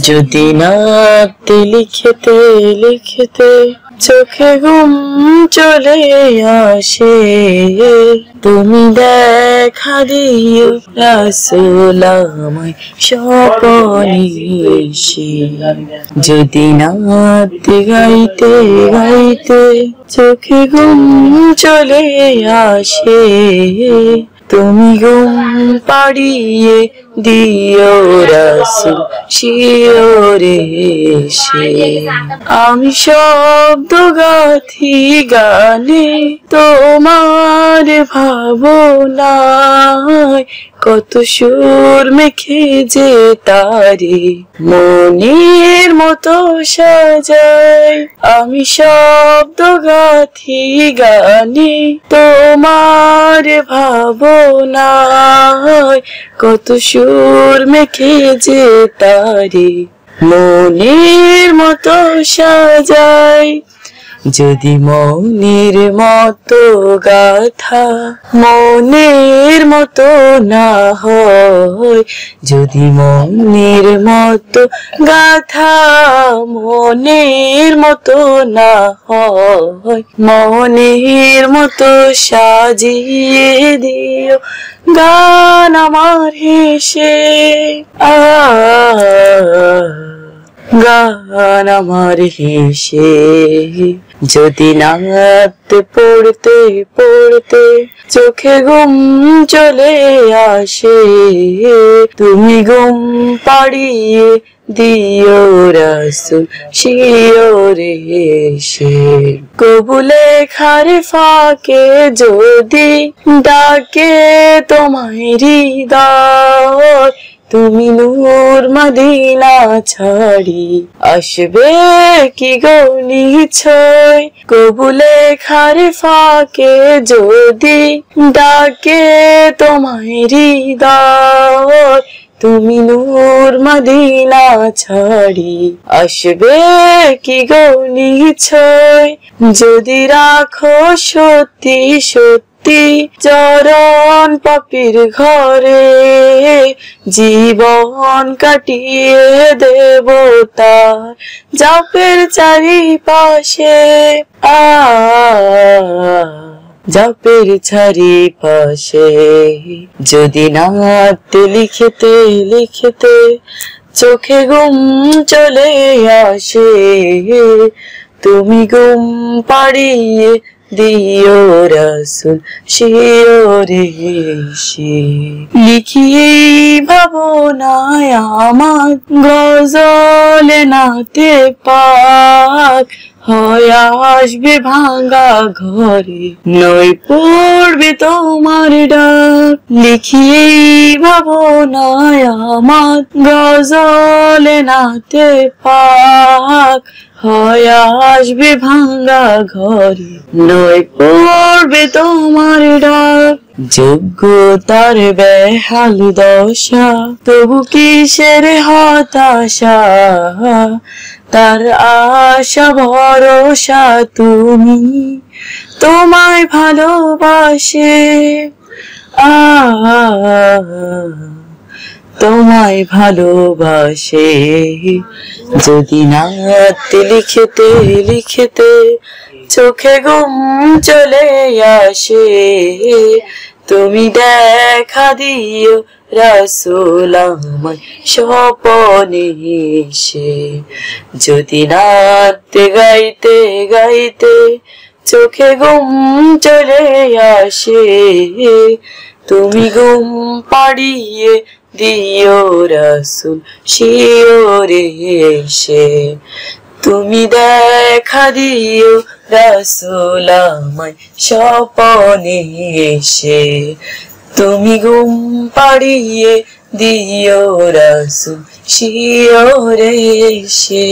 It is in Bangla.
যদি নাতে লিখতে লিখতে চোখে ঘুম চলে আসে, তুমি দেখা দিও রাসূল আমায় স্বপনে এসে। যদি নাতে গাইতে গাইতে চোখে ঘুম চলে আসে, তুমি ঘুম পাড়িয়ে দিও রাসূল শিওরে এসে। আমি শব্দ গাথি গানে তোমার ভাবনায়, কত সুর মেখে যে তারে মনের মতো সাজাই। আমি শব্দ গাথি গানে তোমার ভাবনায়, কত সুর মেখে যে তারে মনের মতো সাজাই। যদি মনের মতো গাথা মনের মতো না হয়, যদি মনের মতো গাথা মনের মতো না হয়, মনের মতো সাজিয়ে দিও গান আমার হেসে। গান আমার হেসে। যদি নাত পড়তে পড়তে চোখে ঘুম চলে আসে, তুমি ঘুম পাড়িয়ে দিও রাসূল শিওরে এসে। কবুলে খারে ফাঁকে যদি ডাকে তোমায় হৃদয়, তুমি নূর মদিনা ছাড়ি আসবে কি গো নিশ্চয়। কবুলে খারে ফাঁকে যদি ডাকে তোমায় হৃদয়, তুমি নূর মদিনা ছাড়ি আসবে কি গো নিশ্চয়। যদি রাখো সত্যি সত্যি চরণ পাপীর ঘরে, জীবন কাটিয়ে দেব তার জাপের চারিপাশে। জাপের চারিপাশে। যদি নাতে লিখতে লিখতে চোখে ঘুম চলে আসে, তুমি ঘুম পাড়িয়ে দিও রাসূল শিওরে এসে। লিখিয়ে ভাবনায় আমার গজল নাতে পাক, হয় আসবে ভাঙা ঘরে নই পড়বে তোমার ডাক। লিখিয়ে ভাবনায় আমার গজল নাতে পাক, হয় আসবে ভাঙা ঘরে নই পড়বে তোমার ডাক। যোগ্যতার বেহাল দশা তবু কিসের হতাশা, তার আশা ভরসা তুমি তোমায় ভালোবাসে। তোমায় ভালোবাসে। যদি নাতে লিখতে লিখতে চোখে ঘুম চলে আসে, তুমি দেখা দিও রাসূল আমায় স্বপনে এসে। যদি নাতে গাইতে গাইতে চোখে ঘুম চলে আসে, তুমি ঘুম পাড়িয়ে দিও রাসূল শিওরে এসে। তুমি দেখা দিও রাসূল আমায় স্বপনে এসে, তুমি ঘুম পাড়িয়ে দিও রাসূল শিওরে এসে।